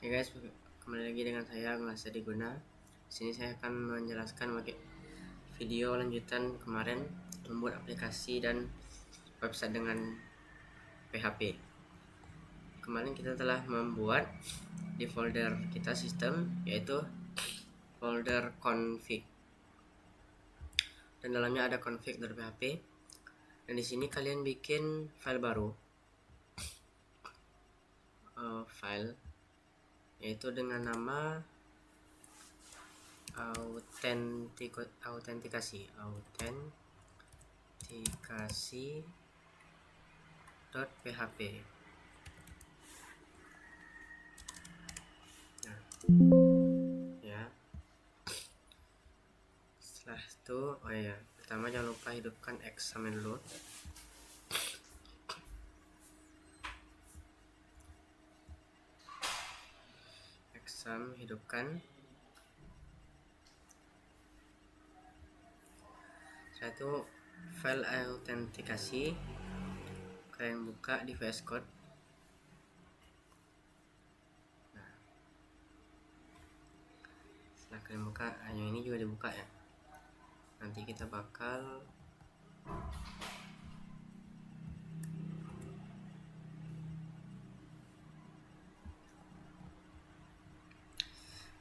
Ya guys, kembali lagi dengan saya Ngelasa Diguna. Sini saya akan menjelaskan video lanjutan kemarin membuat aplikasi dan website dengan PHP. Kemarin kita telah membuat di folder kita sistem, yaitu folder config. Dan dalamnya ada config.php. Dan di sini kalian bikin file baru, file yaitu dengan nama autentikasi.php. Nah, ya. Setelah itu, pertama jangan lupa hidupkan exam dulu. Exam hidupkan. Setelah itu file autentikasi kalian buka di VS Code. Nah, setelah kalian buka, yang ini juga dibuka ya. Nanti kita bakal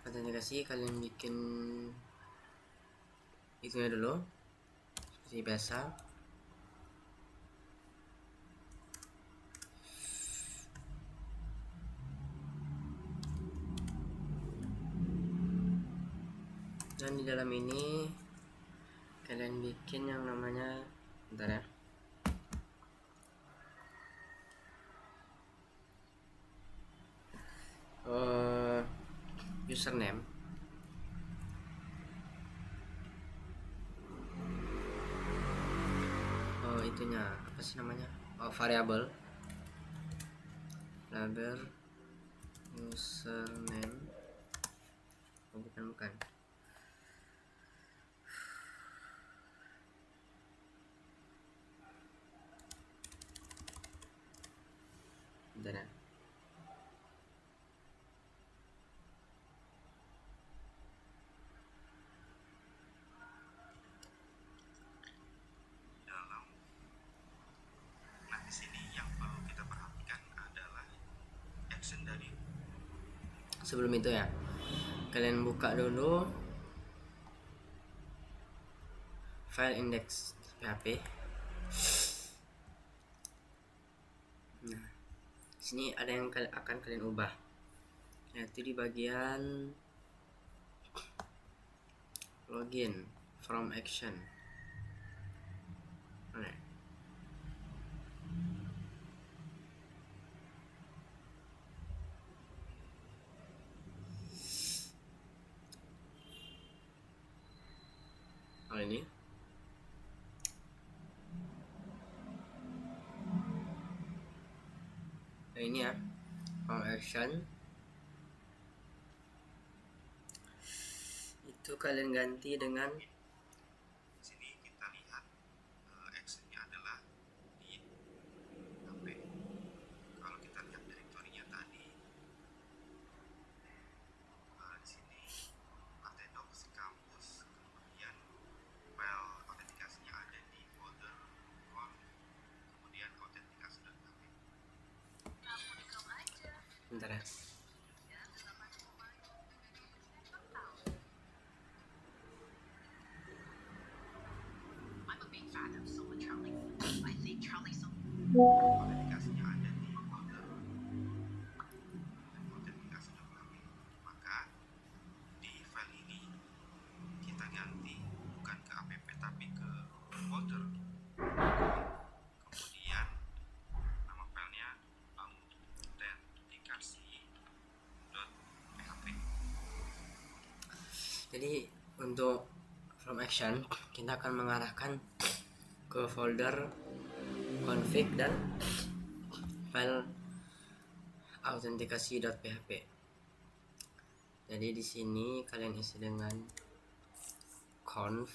autentikasi, kalian bikin itunya dulu seperti biasa. Dan di dalam ini kalian bikin yang namanya, bentar ya, username. Itunya apa sih namanya? Variable username. Bukan. Bentar ya. Di sini yang perlu kita perhatikan adalah action dari. Sebelum itu ya, kalian buka dulu file index PHP. Nah, sini ada yang akan kalian ubah, yaitu di bagian login from action. Nah, ini ya, from action itu kalian ganti dengan Sini kita lihat actionnya adalah di HP. Kalau kita lihat direktorinya tadi, di sini ada docs kampus, kemudian file autentikasinya ada di folder conf, kemudian autentikasi.php. bentar ya. Autentikasinya ada di folder autentikasi.php. Maka di file ini kita ganti bukan ke app tapi ke folder. Kemudian nama filenya autentikasi.php. Jadi untuk from action kita akan mengarahkan ke folder config dan file autentikasi.php. Jadi di sini kalian isi dengan conf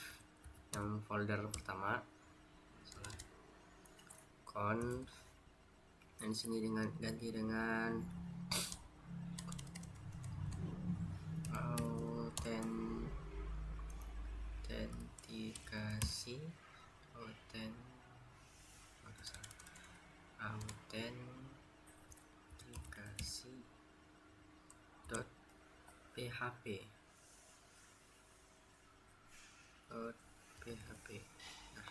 yang folder pertama, conf, dan di sini ganti dengan PHP. PHP. Nah,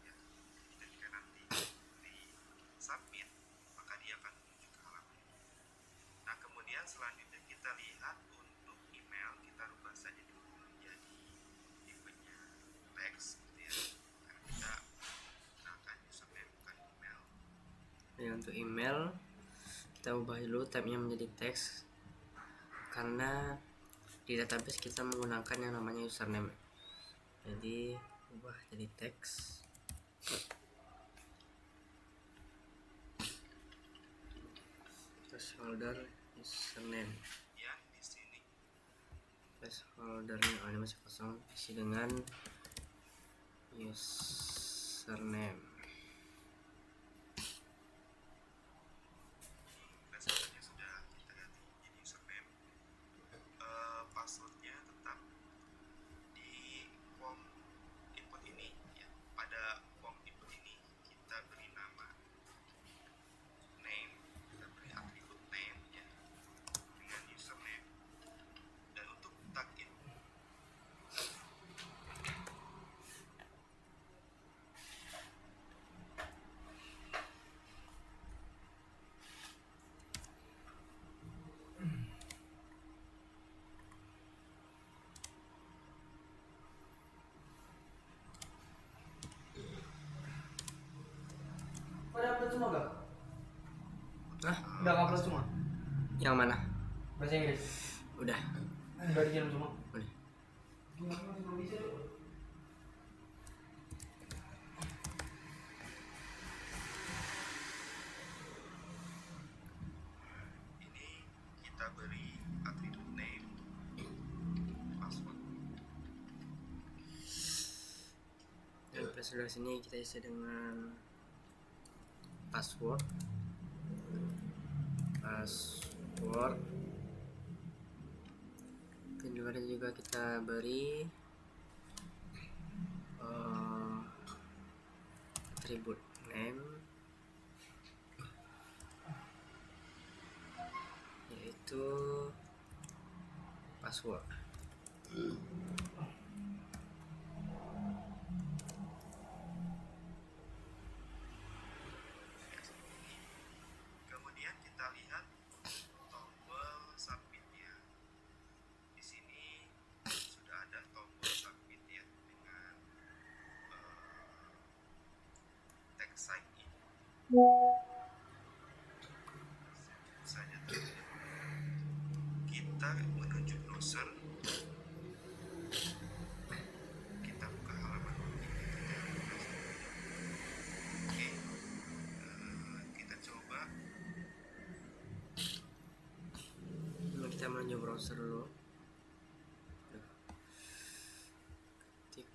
Ya, jadi ketika nanti di submit, maka dia akan menuju ke halaman. Nah, kemudian selanjutnya kita lihat untuk email, kita rubah saja dulu menjadi tipenya teks gitu ya. Karena kita gunakan username bukan email. yang untuk email kita ubah dulu tabnya menjadi teks, karena di database kita menggunakan yang namanya username. Jadi ubah jadi teks. Placeholder username. Ya, di sini Placeholdernya ini masih kosong, isi dengan username. passwordnya sudah kita ganti jadi username. Passwordnya tetap di form input ini ya. Pada form input ini kita beri nama name, kita beri atribut name ya dengan username. Dan untuk tagin Udah upload semua gak? Hah? Udah upload semua? Yang mana? Bahasa Inggris? Udah. Udah dikirim semua? Udah. Gimana masih belum bisa tuh? ini kita beri atribut name, password. Dan placeholder sini kita isi dengan password. Dan juga kita beri atribut name, yaitu password. Kemudian kita lihat tombol submitnya. Di sini sudah ada tombol submit ya dengan text sign in. Saja terlebih kita menuju browser, kita buka halaman oke. Kita coba Kita menuju browser dulu. Ketik.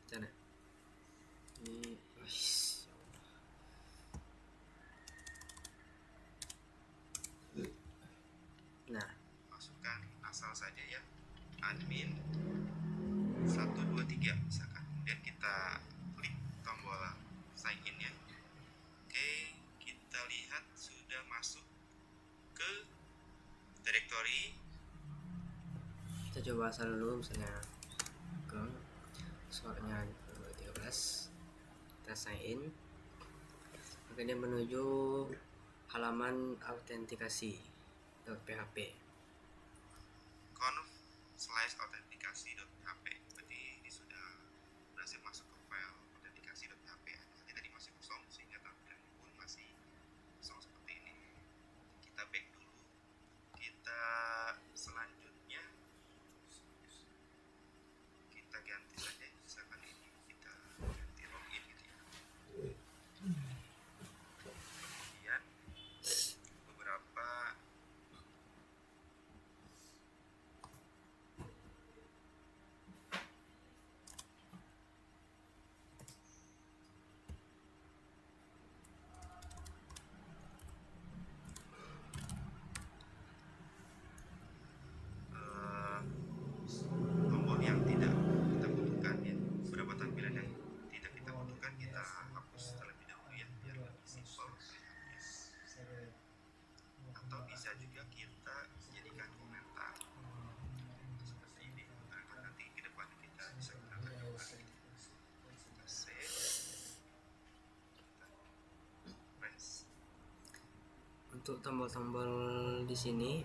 Sana. Ini nah, masukkan asal saja ya, admin 123 misalkan. Kemudian kita klik tombol sign in ya. Oke, kita lihat sudah masuk ke directory. kita coba asal dulu, misalnya ke passwordnya 13, kita sign in, maka dia menuju halaman autentikasi .php. conf/autentikasi.php. Berarti ini sudah berhasil masuk ke file autentikasi.php. Hanya tadi masih kosong sehingga tampilannya pun masih kosong seperti ini. Kita back dulu. Kita selanjutnya kita ganti saja, misalkan ini kita ganti login gitu ya. juga kita jadikan komentar seperti ini. Nah, nanti ke depan kita bisa gunakan kembali. Kita save, kita press. Untuk tombol-tombol di sini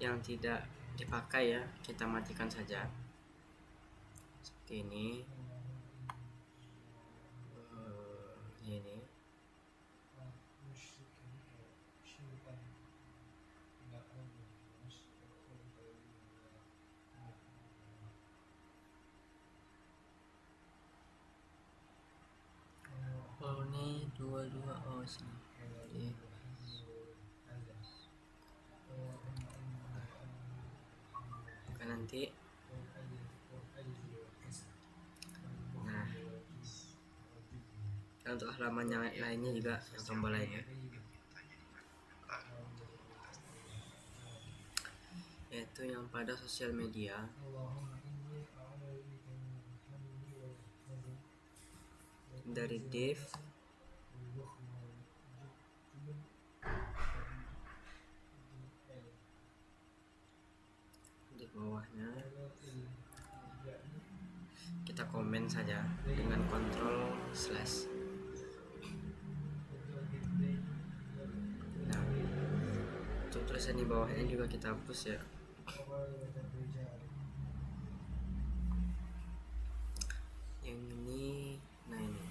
yang tidak dipakai ya, kita matikan saja seperti ini. Ini oh ini dua oh sini. Jadi, oke, nanti nah, dan untuk halaman yang lainnya juga yang tombol lainnya, yaitu yang pada sosial media. Dari div di bawahnya kita komen saja dengan Ctrl/. Nah, untuk tulisan di bawahnya juga kita hapus ya. Yang ini, nah ini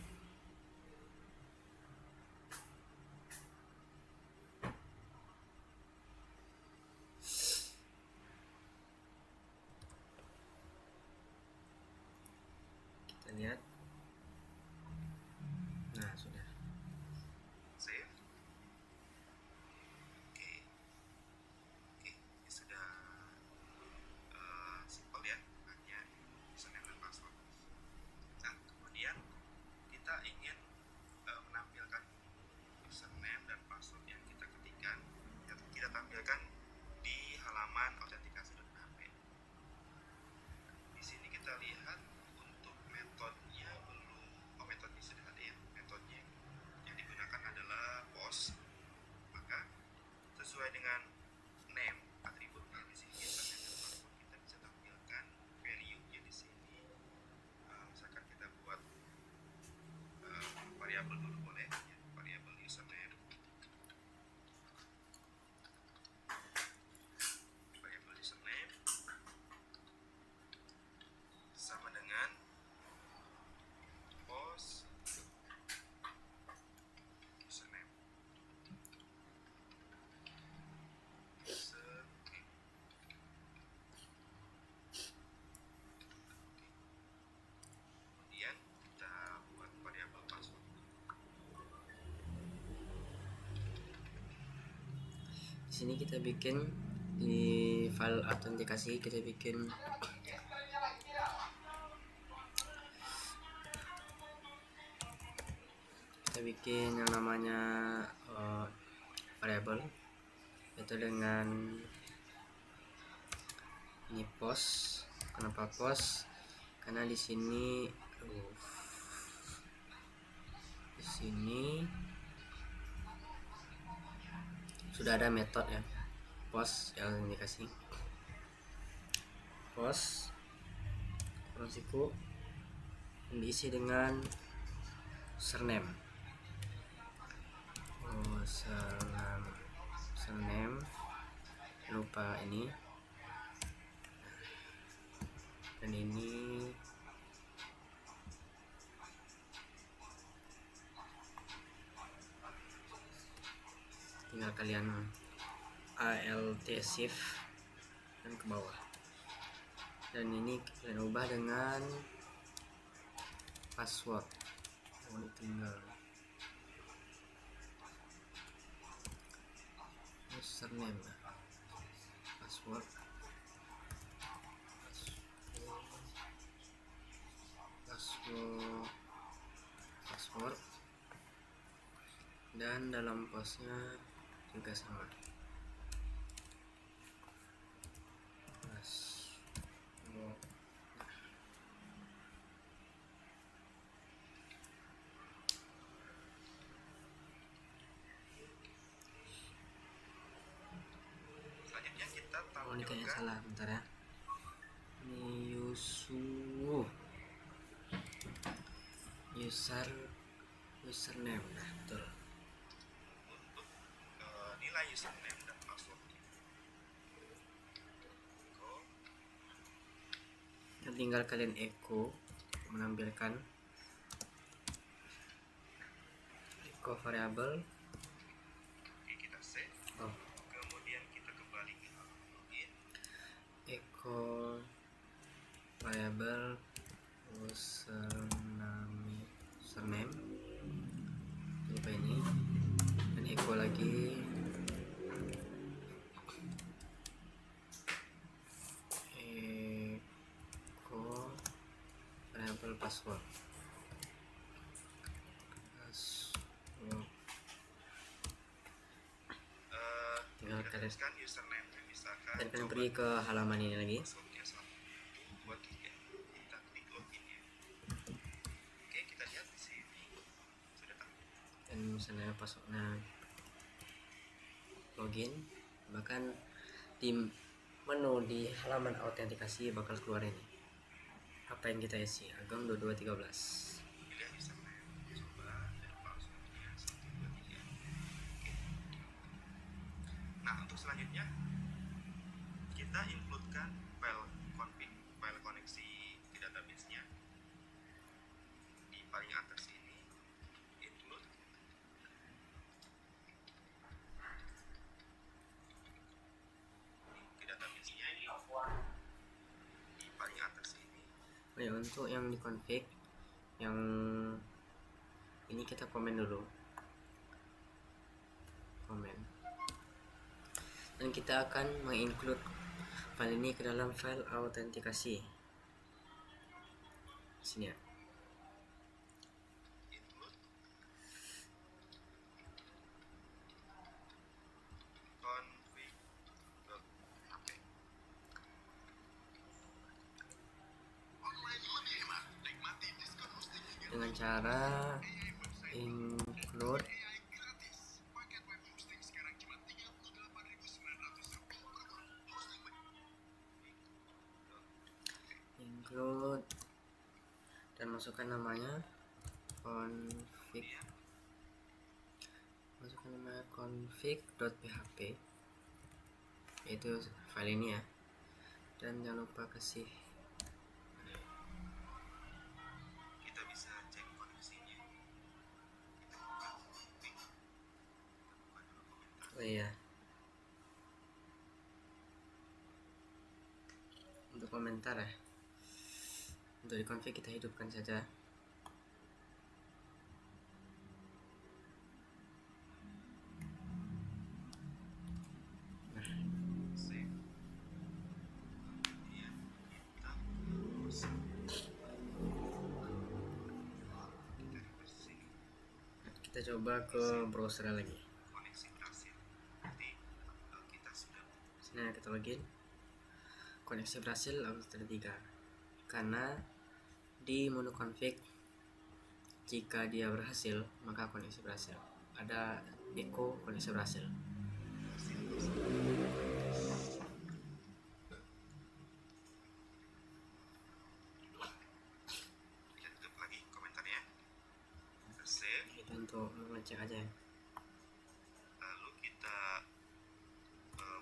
kita lihat. Nah, sudah. Save. Oke, ini sudah simpel ya, hanya username dan password. Nah, kemudian kita ingin menampilkan username dan password yang kita ketikkan, yang kita tampilkan di halaman autentikasi.php. Di sini kita lihat untuk metodenya belum, metodenya sudah ada ya. Metodenya yang digunakan adalah post. Maka sesuai dengan name atributnya di sini username dan password, kita bisa tampilkan value-nya di sini. Misalkan kita buat variabel dulu boleh ya, variabel username, variabel username sama dengan post username. Kemudian kita buat variabel password. Di sini kita bikin di file autentikasi, kita bikin yang namanya variable, itu dengan ini post. Kenapa post? Karena di sini sudah ada metode ya, post yang dikasih post siku diisi dengan username. Username lupa ini, dan ini tinggal kalian alt shift dan ke bawah, dan ini kalian ubah dengan password. Tinggal username, password, dan dalam postnya juga sama. ini kayaknya salah, bentar ya. Ini username, nah betul. Untuk nilai username dan password Dan tinggal kalian echo menampilkan echo variable. Oke, kita save. Oh, Kemudian kita kembali ke halaman login. echo variable username lupa ini, dan echo lagi echo variable password. Tinggal kita kalian tuliskan username misalkan. dan kalian coba pergi ke halaman ini lagi. passwordnya 1, 2, 3. Kita klik loginnya. Oke, kita lihat di sini sudah tahu. Dan misalnya passwordnya login, bahkan di menu di halaman autentikasi bakal keluar ini apa yang kita isi, Agam 2213. Pilih username, coba, dan passwordnya 1, 2, 3. Oke. Nah, untuk selanjutnya kita includekan file config, file koneksi di database-nya di paling atas ini. Include di database-nya di paling atas ini. Oh ya, untuk yang di config yang ini kita komen dulu, komen, dan kita akan menginclude file ini ke dalam file autentikasi sini ya. Include config.php. Dengan cara include dan masukkan namanya config.php, yaitu file ini ya, dan jangan lupa kasih Kita bisa cek koneksinya. Kita buka config. Kita buka dulu komentar. oh iya, untuk komentar ya, untuk di config kita hidupkan saja. Save. Kemudian kita browse. Kita refresh sini. Kita coba ke browser lagi. Koneksi berhasil. Berarti kita sudah Nah, kita login. Koneksi berhasil upload 3 karena di menu config jika dia berhasil maka koneksi berhasil, ada echo koneksi berhasil. kita tutup lagi komentarnya. Kita save. Itu untuk mengecek aja ya. Lalu kita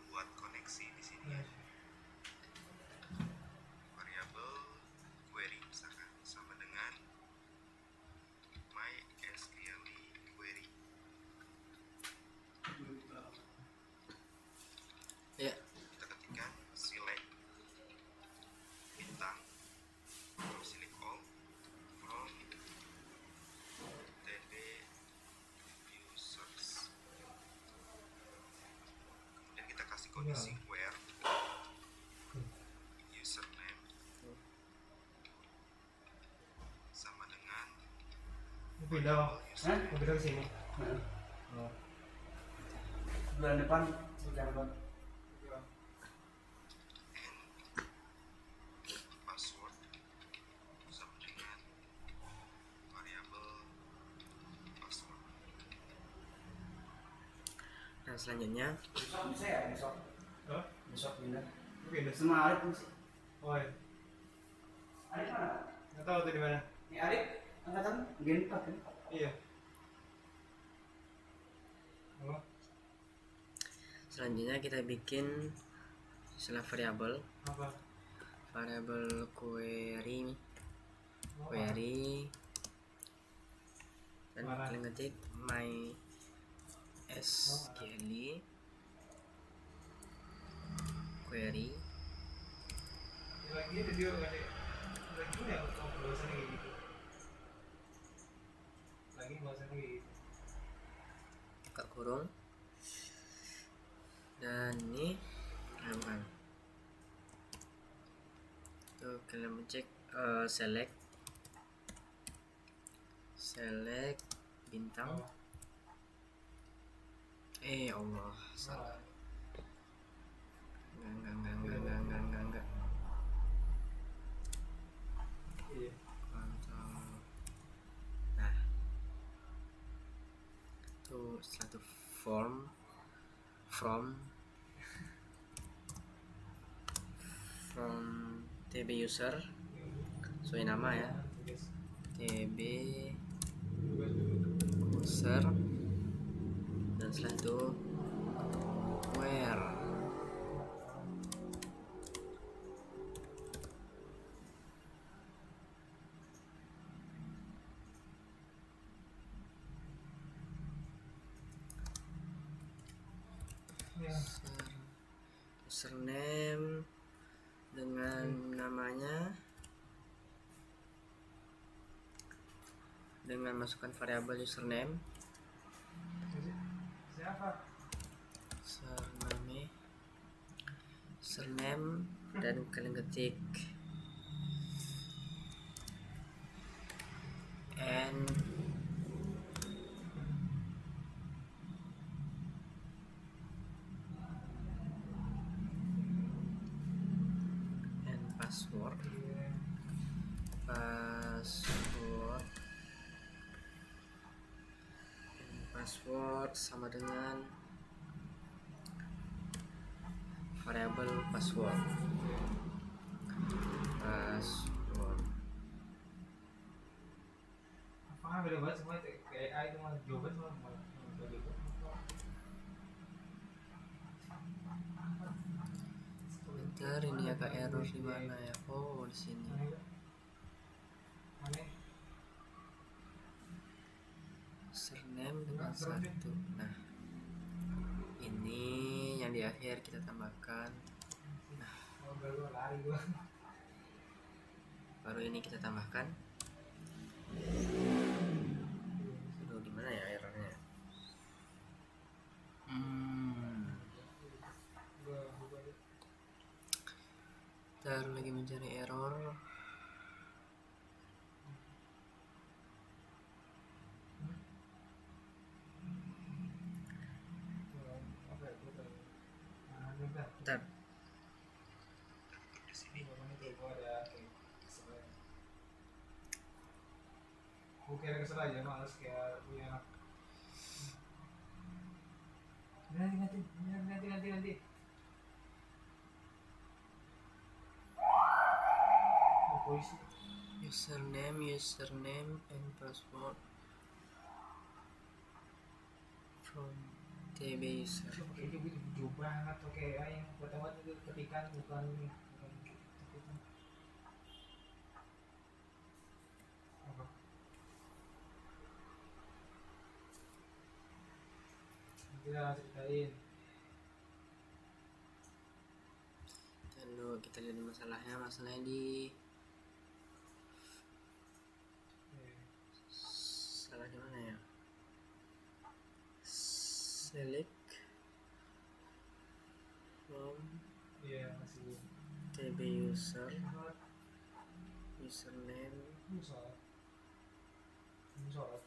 buat koneksi di sini ya. Variabel query misalkan sama dengan MySQL query. Ya, Kita ketikkan select bintang atau select all from tb users. Kemudian kita kasih kondisi where username sama dengan Pindah, Bang. Pindah ke sini. Oh. Bulan depan sudah buat. password sama dengan variabel password. nah selanjutnya Besok bisa ya besok. Besok pindah. Pindah sama Arif sih. Oh iya. Arif mana? Nggak tahu tuh di mana. Ini Arif angkatan Gen 4 kan? Iya. Oh. Selanjutnya kita bikin istilah variabel. Apa? Variabel query nih. Query dan kalian ketik my SQL query. Lagi dia lagi ya bahasanya kayak gitu. Lagi bahasanya kayak gitu. Buka kurung. Dan ini bukan. Tuh kalian cek select bintang. Allah, salah. Enggak. Iya. Kontrol. Nah, itu satu from tb user, sesuai nama ya, tb user, dan setelah itu where. Username dengan namanya, dengan masukkan variabel username. Siapa? Username dan kalian ketik and password sama dengan variabel password. Apakah beda banget semua kayak AI itu mah jawaban semua gitu. Bentar, ini agak error di mana ya? Oh, di sini. Username dengan satu. Nah, ini yang di akhir kita tambahkan. Nah, baru ini kita tambahkan. Aduh, di mana ya errornya? Taruh lagi mencari error. Bentar. Di sini Gue kira kesel aja, males kayak punya anak. Nanti. Polisi. Username and password from tb user. Kayaknya gue jauh banget, oke yang pertama itu ketikan bukan apa? Kita ceritain. Lalu kita lihat masalahnya di salah di mana ya? Select from Masih tb user, username sholat.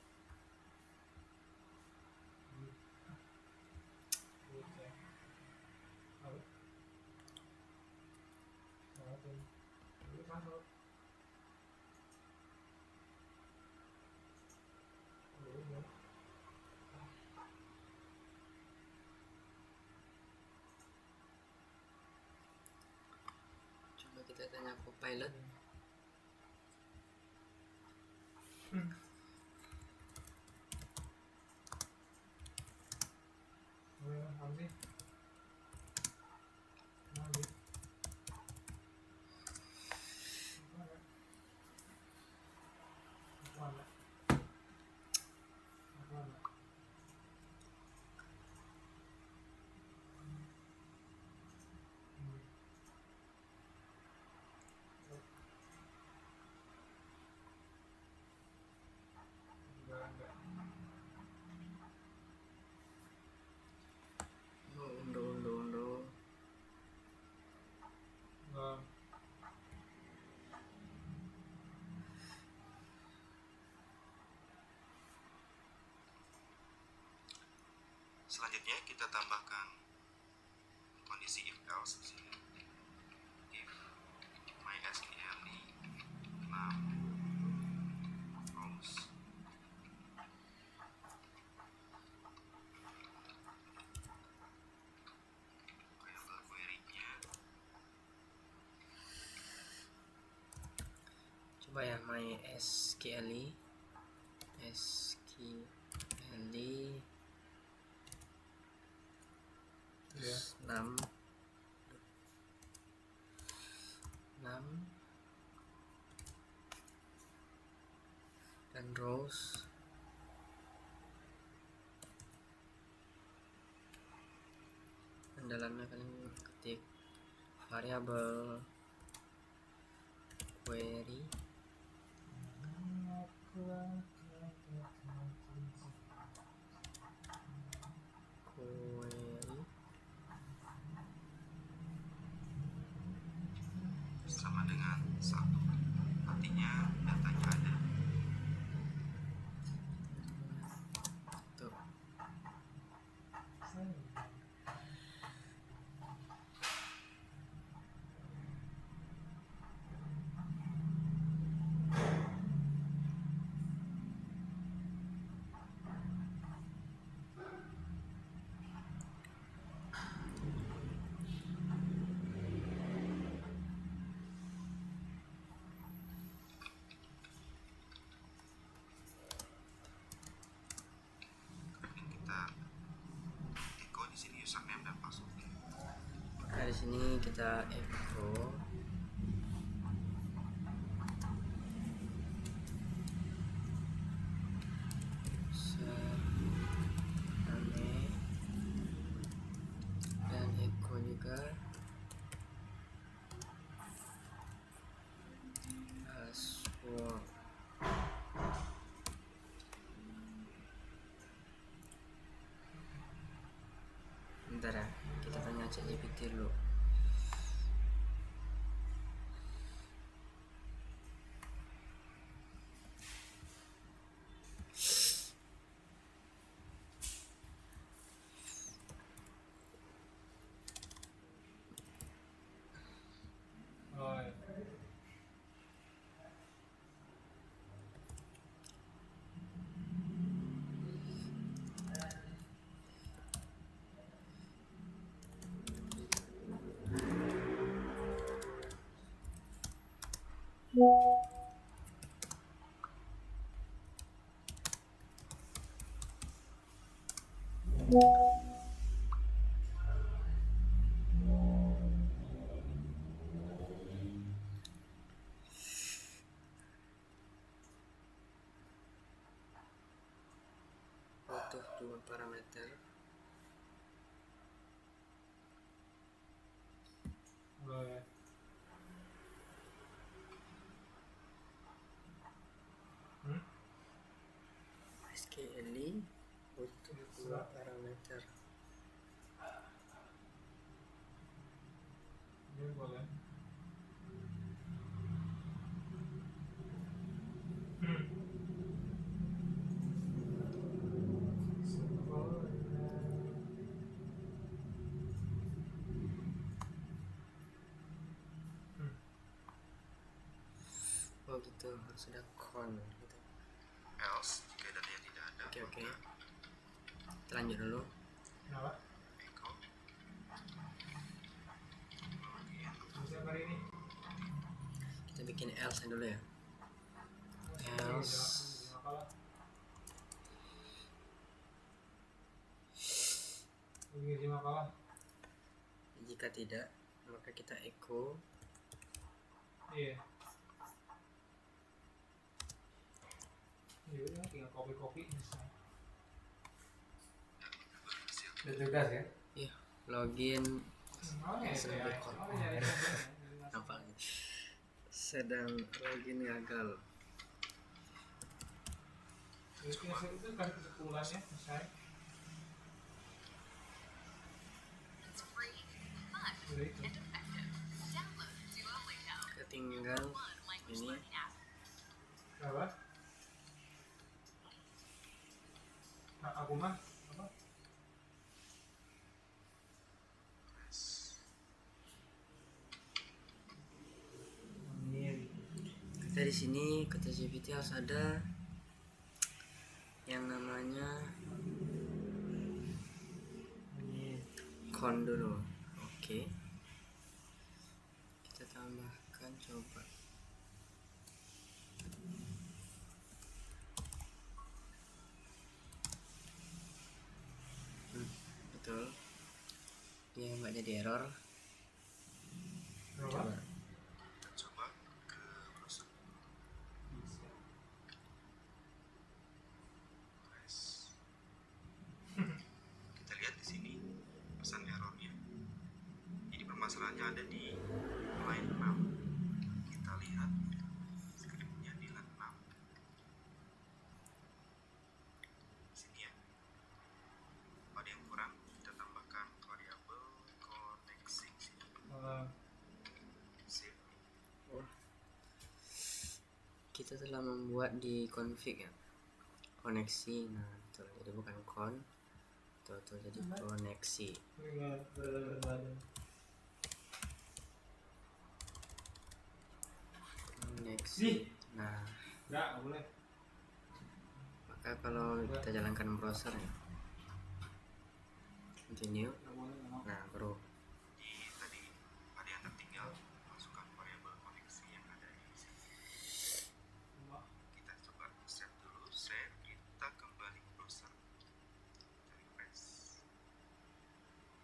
kita tanya Copilot. Apa sih? Apa sih? Undo. Selanjutnya kita tambahkan kondisi if else di sini. If mysql num rows variable query-nya Coba ya MySQL terus 6 dan rows dan dalamnya kalian ketik variabel query sama dengan 1, artinya datanya ada. tuh. Kita echo di sini username dan password. Nah, di sini kita echo username dan echo juga password. Bentar ya, kita tanya ChatGPT dulu. Butuh 2 parameter. SQL butuh 2 parameter. Boleh. Oh gitu, harus ada con gitu. Else jika datanya tidak ada. Oke. Kita lanjut dulu. Kenapa? Echo Bisa hari ini? bikin else dulu ya. Else jika tidak maka kita echo. Iya. Iya, tinggal copy bisa. Udah tugas ya? Iya, login Ya, apa sedang login gagal. itu kan kesimpulannya misalnya. Udah itu. Ketinggal ini Apa? Nah, aku mah apa? kita di sini kata GPT harus ada yang namanya con dulu. Oke, kita tambahkan coba. Betul, dia nggak jadi error. Coba Kita coba ke browser. Nice. Kita lihat di sini pesan errornya. Jadi permasalahannya ada di line 6. Kita lihat skripnya di line 6. Sini ya. Ada yang kurang, kita tambahkan variabel koneksi sini. Sip. kita telah membuat di config ya koneksi. Nah betul, jadi bukan con atau jadi koneksi. Koneksi. Nah Enggak boleh. maka kalau kita jalankan browser ya, continue. Nah baru Jadi tadi ada yang tertinggal, masukkan variabel koneksi yang ada di sini. Kita coba save dulu, save, kita kembali ke browser. Kita refresh.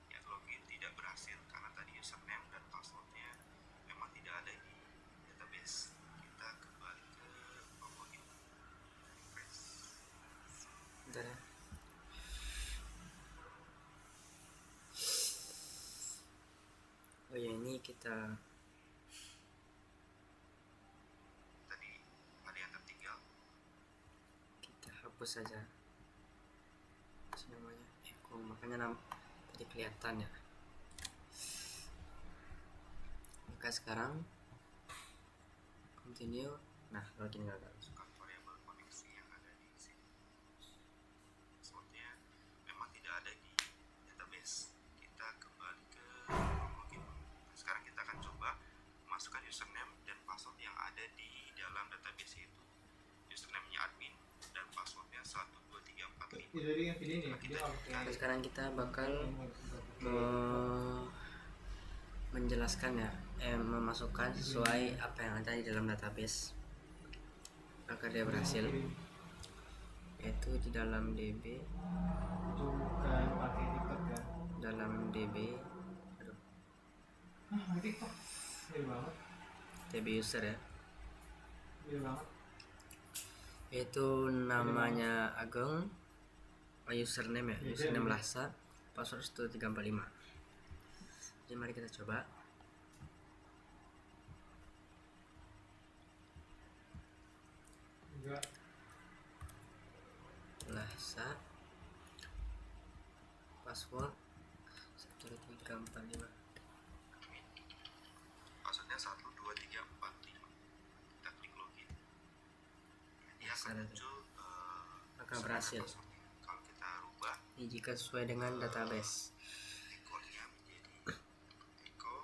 Ya, login tidak berhasil karena tadi username dan passwordnya memang tidak ada di database. Kita kembali ke login. Refresh. bentar ya. Oh ya, ini kita Tadi ada yang tertinggal. hapus saja. Ini namanya echo, makanya tadi kelihatan ya. Maka sekarang continue. Nah login gagal. Masukkan variabel koneksi yang ada di sini. Passwordnya memang tidak ada di database. Kita kembali ke login. Sekarang kita akan coba masukkan username dan password yang ada di dalam database itu. Username-nya admin dan passwordnya 12345. Jadi yang ini ya. Nah, sekarang kita bakal menjelaskan ya, memasukkan sesuai apa yang ada di dalam database agar dia berhasil, yaitu di dalam DB, Bukan pakai TikTok kan? dalam DB, Pakai TikTok. Gede banget. DB user ya, Gede banget. yaitu namanya Ageng, username ya, username Lasa, password 1345. Jadi mari kita coba. Enggak. Lasa, password 12345. Passwordnya 12345. Kita klik login. Dia akan Ada tuh. muncul Maka berhasil. passwordnya. Kalau kita rubah Ini jika sesuai dengan database. echo-nya menjadi echo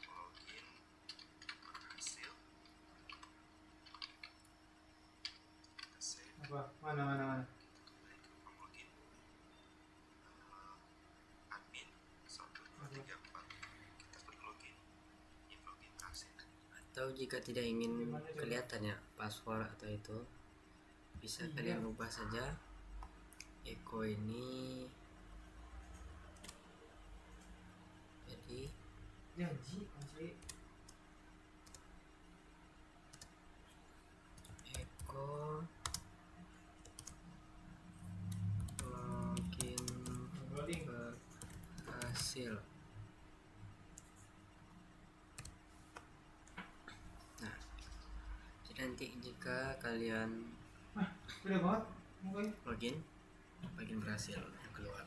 login berhasil. Kita save. Apa? Mana? Kembali ke form login. Admin 12345. Kita klik login. Ini login berhasil. atau jika tidak ingin kelihatan ya password atau itu, bisa kalian ubah saja echo ini jadi janji asli echo login loading. berhasil. Nah, jadi nanti jika kalian Udah banget mungkin login berhasil yang keluar.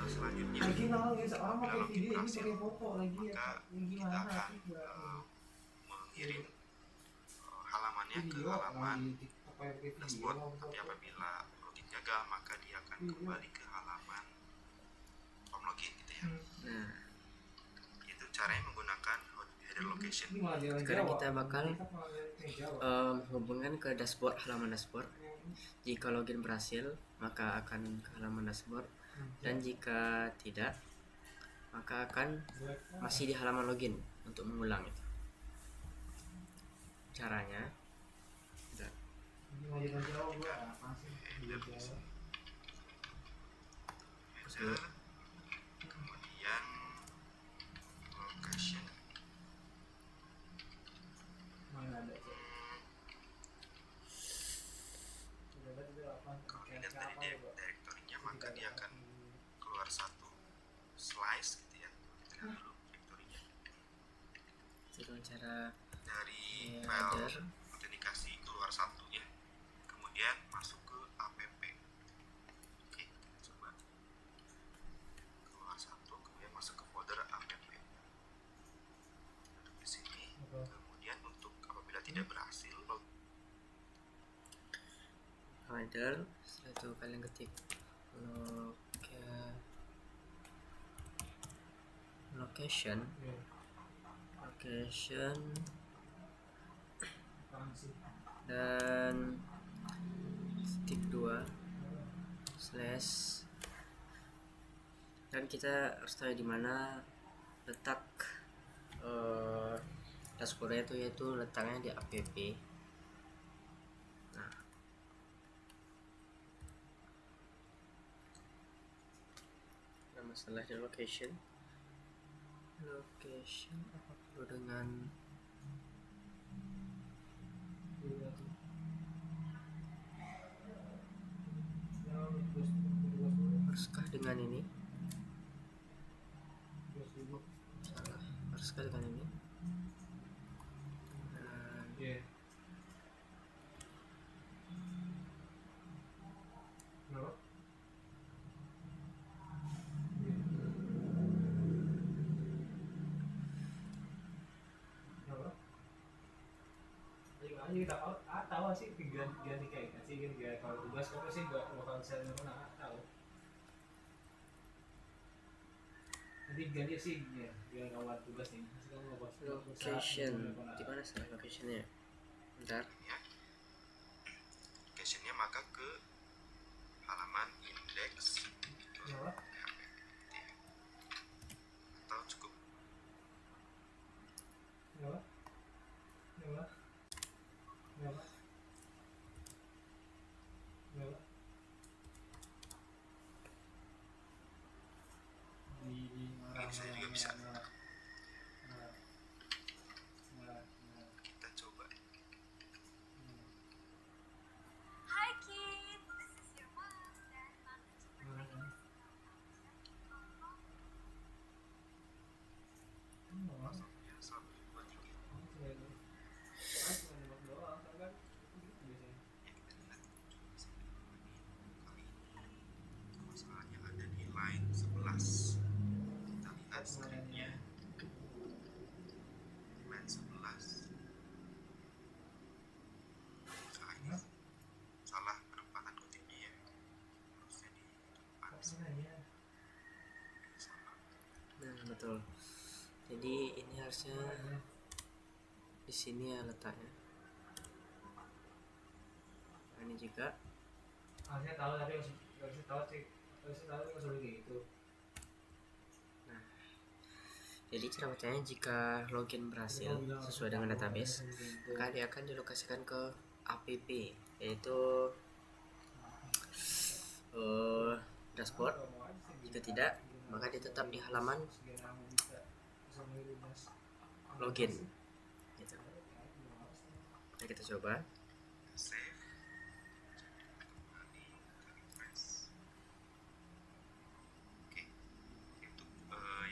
Selanjutnya lagi kalau seorang Bila pakai login video ini berhasil, pakai foto lagi ya maka yang kita gimana akan sih gua mengirim halamannya ke video halaman di TikTok pakai video dashboard. mau Tapi foto. apabila login gagal, maka dia akan kembali ke halaman form login gitu ya. Nah, Itu caranya menggunakan header location. Ini malah jalan sekarang Jawa. kita bakal TikTok malah jalan Jawa. hubungan ke dashboard, halaman dashboard. Jika login berhasil, maka akan ke halaman dashboard, dan jika tidak, maka akan masih di halaman login untuk mengulang itu. Caranya, bentar. Ini malah jalan Jawa gua apa sih? Header di sini. Header, kemudian location. Mana ada sih? Kalau dilihat dari direktorinya, maka dia akan keluar satu slice gitu ya. Kita lihat dulu direktorinya. Itu dengan cara Dari header. file autentikasi keluar satu ya, kemudian masuk ke app. Oke, kita coba keluar satu, kemudian masuk ke folder app. Duduk di sini. Kemudian untuk apabila tidak berhasil, Header, setelah itu kalian ketik location dan titik 2 slash, dan kita harus tahu di mana letak dashboardnya itu, yaitu letaknya di app. Nah, masalah di location apa perlu dengan haruskah dengan ini, salah, haruskah dengan ini, dan kita tahu sih ganti kayak sih ganti kalau tugas kamu sih nggak bakal bisa mana tahu nanti ganti sih ya biar kawan tugas nih masih kamu nggak location di mana salah locationnya, bentar. ya, locationnya maka ke halaman index atau cukup ini saya juga bisa. Kita coba. Hi kids, this is your mom dan mom. Passwordnya 123. Masalahnya ada di line 11. Kita lihat screennya. Line 11. Nah, ini salah penempatan kutipnya ya. Harusnya di depan. Salah. Nah, betul. Jadi ini harusnya di sini ya letaknya. Nah, ini juga. Harusnya tahu tapi harusnya tahu sih harusnya tahu tapi nggak sulit gitu. Nah, Jadi cara bacanya, jika login berhasil sesuai dengan database, maka dia akan dilokasikan ke app, yaitu dashboard. Jika tidak, maka dia tetap di halaman login gitu. Nah, kita coba. Save, kembali refresh. Oke, untuk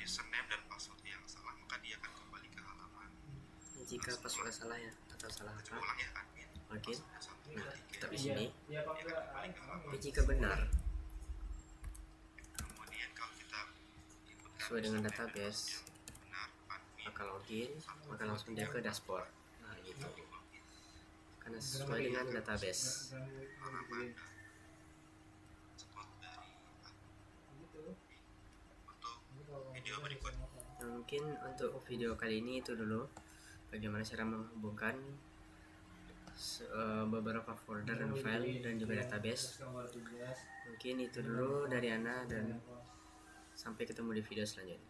username dan password yang salah, maka dia akan kembali ke halaman. Jika password salah ya, atau salah Coba apa, ulang ya, admin. login. Passwordnya 1, Nah, 2, 3. tetap di sini. Iya apa Dia akan kembali ke halaman. Tapi jika benar Kemudian kalau kita inputkan sesuai dengan username dan database, password yang benar, admin maka login, maka langsung dia ke dashboard. Nah, gitu. login Karena sesuai dengan database. halaman dan spot dari admin. Untuk video berikutnya, Nah, mungkin untuk video kali ini itu dulu, bagaimana cara menghubungkan beberapa folder dan file dan juga database. Mungkin itu dulu dari Ana, dan sampai ketemu di video selanjutnya.